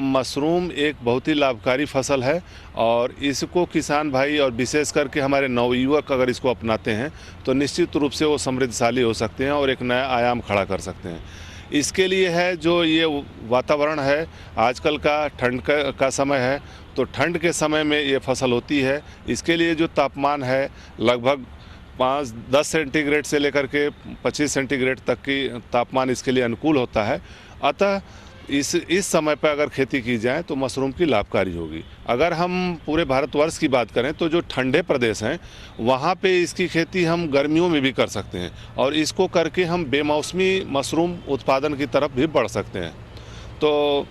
Mushroom एक बहुत ही लाभकारी फसल है और इसको किसान भाई और विशेष करके हमारे नवयुवक अगर इसको अपनाते हैं तो निश्चित रूप से वो समृद्धशाली हो सकते हैं और एक नया आयाम खड़ा कर सकते हैं। इसके लिए है जो ये वातावरण है, आजकल का ठंड का समय है, तो ठंड के समय में ये फसल होती है। इसके लिए जो तापमान है लगभग 5-10 सेंटीग्रेड से लेकर के 25 सेंटीग्रेड तक की तापमान इसके लिए अनुकूल होता है। अतः इस समय पर अगर खेती की जाए तो मशरूम की लाभकारी होगी। अगर हम पूरे भारतवर्ष की बात करें तो जो ठंडे प्रदेश हैं वहाँ पे इसकी खेती हम गर्मियों में भी कर सकते हैं और इसको करके हम बेमौसमी मशरूम उत्पादन की तरफ भी बढ़ सकते हैं। तो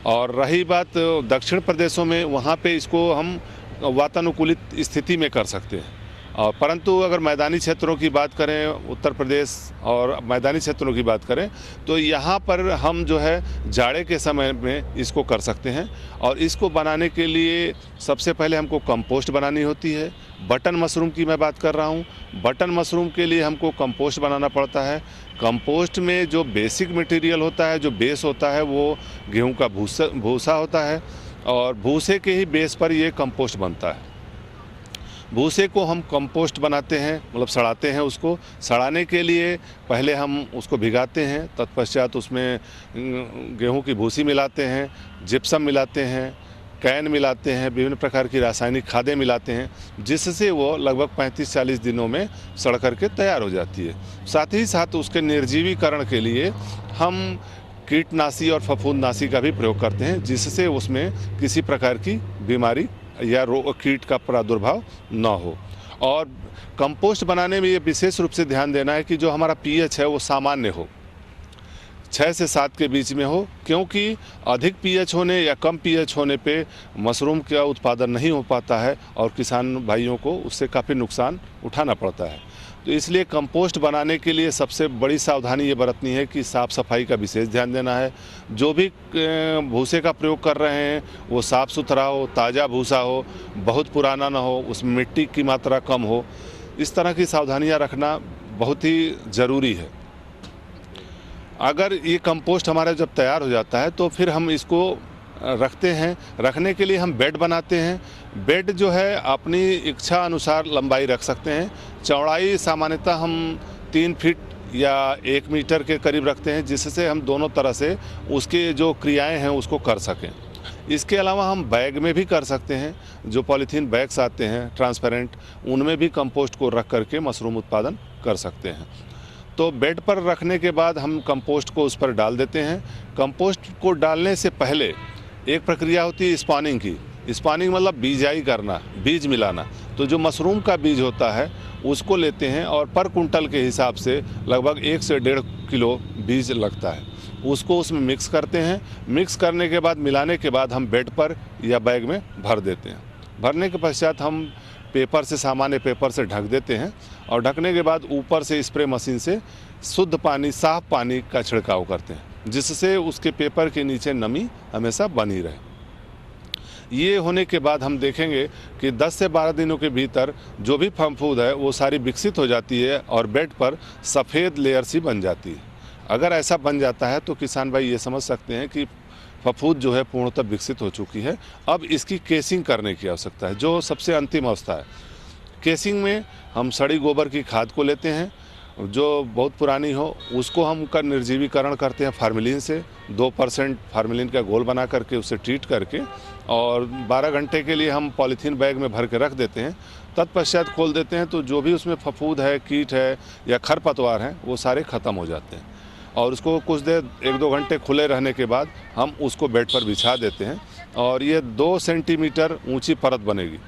और रही बात दक्षिण प्रदेशों में, वहाँ पे इसको हम वातानुकूलित स्थिति में कर सकते हैं। और परंतु अगर मैदानी क्षेत्रों की बात करें, उत्तर प्रदेश और मैदानी क्षेत्रों की बात करें तो यहाँ पर हम जो है जाड़े के समय में इसको कर सकते हैं। और इसको बनाने के लिए सबसे पहले हमको कंपोस्ट बनानी होती है। बटन मशरूम की मैं बात कर रहा हूँ। बटन मशरूम के लिए हमको कंपोस्ट बनाना पड़ता है। कंपोस्ट में जो बेसिक मटेरियल होता है, जो बेस होता है, वो गेहूँ का भूसा होता है और भूसे के ही बेस पर ये कंपोस्ट बनता है। भूसे को हम कंपोस्ट बनाते हैं, मतलब सड़ाते हैं। उसको सड़ाने के लिए पहले हम उसको भिगाते हैं, तत्पश्चात उसमें गेहूं की भूसी मिलाते हैं, जिप्सम मिलाते हैं, कैन मिलाते हैं, विभिन्न प्रकार की रासायनिक खादें मिलाते हैं, जिससे वो लगभग 35-40 दिनों में सड़ करके तैयार हो जाती है। साथ ही साथ उसके निर्जीवीकरण के लिए हम कीटनाशी और फफूंदनाशी का भी प्रयोग करते हैं, जिससे उसमें किसी प्रकार की बीमारी या कीट का प्रादुर्भाव न हो। और कंपोस्ट बनाने में ये विशेष रूप से ध्यान देना है कि जो हमारा पीएच है वो सामान्य हो, 6 से 7 के बीच में हो, क्योंकि अधिक पीएच होने या कम पीएच होने पे मशरूम का उत्पादन नहीं हो पाता है और किसान भाइयों को उससे काफ़ी नुकसान उठाना पड़ता है। तो इसलिए कंपोस्ट बनाने के लिए सबसे बड़ी सावधानी ये बरतनी है कि साफ़ सफाई का विशेष ध्यान देना है। जो भी भूसे का प्रयोग कर रहे हैं वो साफ़ सुथरा हो, ताज़ा भूसा हो, बहुत पुराना ना हो, उसमें मिट्टी की मात्रा कम हो। इस तरह की सावधानियां रखना बहुत ही ज़रूरी है। अगर ये कंपोस्ट हमारा जब तैयार हो जाता है तो फिर हम इसको रखते हैं। रखने के लिए हम बेड बनाते हैं। बेड जो है अपनी इच्छा अनुसार लंबाई रख सकते हैं। चौड़ाई सामान्यतः हम 3 फीट या 1 मीटर के करीब रखते हैं, जिससे हम दोनों तरह से उसके जो क्रियाएं हैं उसको कर सकें। इसके अलावा हम बैग में भी कर सकते हैं। जो पॉलीथीन बैग्स आते हैं ट्रांसपेरेंट, उनमें भी कंपोस्ट को रख करके मशरूम उत्पादन कर सकते हैं। तो बेड पर रखने के बाद हम कंपोस्ट को उस पर डाल देते हैं। कंपोस्ट को डालने से पहले एक प्रक्रिया होती है स्पॉनिंग की। स्पॉनिंग मतलब बीजाई करना, बीज मिलाना। तो जो मशरूम का बीज होता है उसको लेते हैं और पर कुंटल के हिसाब से लगभग 1 से 1.5 किलो बीज लगता है। उसको उसमें मिक्स करते हैं। मिक्स करने के बाद, मिलाने के बाद हम बेड पर या बैग में भर देते हैं। भरने के पश्चात हम पेपर से, सामान्य पेपर से ढक देते हैं और ढकने के बाद ऊपर से स्प्रे मशीन से शुद्ध पानी, साफ पानी का छिड़काव करते हैं, जिससे उसके पेपर के नीचे नमी हमेशा बनी रहे। ये होने के बाद हम देखेंगे कि 10 से 12 दिनों के भीतर जो भी फफूंद है वो सारी विकसित हो जाती है और बेड पर सफ़ेद लेयर सी बन जाती है। अगर ऐसा बन जाता है तो किसान भाई ये समझ सकते हैं कि फफूंद जो है पूर्णतः विकसित हो चुकी है। अब इसकी केसिंग करने की आवश्यकता है, जो सबसे अंतिम अवस्था है। केसिंग में हम सड़ी गोबर की खाद को लेते हैं, जो बहुत पुरानी हो, उसको हम का निर्जीवीकरण करते हैं फार्मेलिन से। 2% फार्मेलिन का घोल बना करके उसे ट्रीट करके और 12 घंटे के लिए हम पॉलीथीन बैग में भर के रख देते हैं। तत्पश्चात खोल देते हैं तो जो भी उसमें फफूंद है, कीट है या खरपतवार हैं, वो सारे ख़त्म हो जाते हैं। और उसको कुछ देर 1-2 घंटे खुले रहने के बाद हम उसको बेड पर बिछा देते हैं और ये 2 सेंटीमीटर ऊंची परत बनेगी।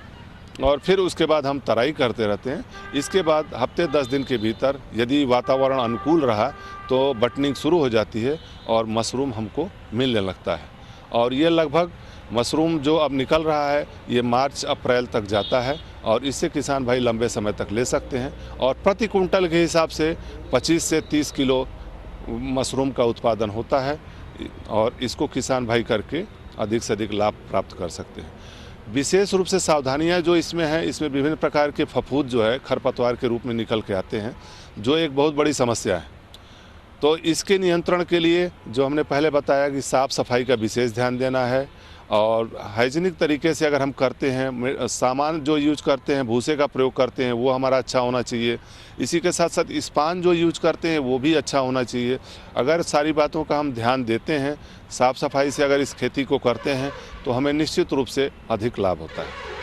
और फिर उसके बाद हम तराई करते रहते हैं। इसके बाद हफ्ते 10 दिन के भीतर यदि वातावरण अनुकूल रहा तो बटनिंग शुरू हो जाती है और मशरूम हमको मिलने लगता है। और ये लगभग मशरूम जो अब निकल रहा है ये मार्च-अप्रैल तक जाता है और इससे किसान भाई लंबे समय तक ले सकते हैं। और प्रति कुंटल के हिसाब से 25 से 30 किलो मशरूम का उत्पादन होता है और इसको किसान भाई करके अधिक से अधिक लाभ प्राप्त कर सकते हैं। विशेष रूप से सावधानियां जो इसमें हैं, इसमें विभिन्न प्रकार के फफूंद जो है खरपतवार के रूप में निकल के आते हैं, जो एक बहुत बड़ी समस्या है। तो इसके नियंत्रण के लिए जो हमने पहले बताया कि साफ़ सफाई का विशेष ध्यान देना है और हाइजीनिक तरीके से अगर हम करते हैं, सामान जो यूज करते हैं, भूसे का प्रयोग करते हैं, वो हमारा अच्छा होना चाहिए। इसी के साथ साथ स्पान जो यूज करते हैं वो भी अच्छा होना चाहिए। अगर सारी बातों का हम ध्यान देते हैं, साफ़ सफाई से अगर इस खेती को करते हैं तो हमें निश्चित रूप से अधिक लाभ होता है।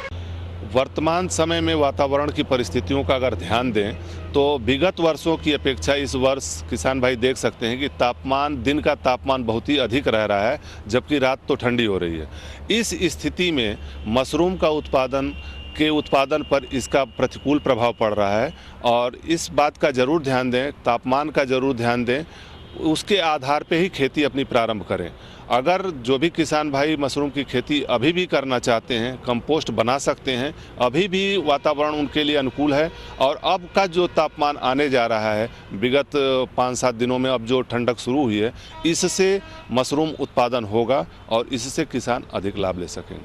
वर्तमान समय में वातावरण की परिस्थितियों का अगर ध्यान दें तो विगत वर्षों की अपेक्षा इस वर्ष किसान भाई देख सकते हैं कि दिन का तापमान बहुत ही अधिक रह रहा है, जबकि रात तो ठंडी हो रही है। इस स्थिति में मशरूम का उत्पादन पर इसका प्रतिकूल प्रभाव पड़ रहा है और इस बात का ज़रूर ध्यान दें, तापमान का ज़रूर ध्यान दें, उसके आधार पे ही खेती अपनी प्रारंभ करें। अगर जो भी किसान भाई मशरूम की खेती अभी भी करना चाहते हैं, कंपोस्ट बना सकते हैं, अभी भी वातावरण उनके लिए अनुकूल है। और अब का जो तापमान आने जा रहा है, विगत 5-7 दिनों में अब जो ठंडक शुरू हुई है, इससे मशरूम उत्पादन होगा और इससे किसान अधिक लाभ ले सकेंगे।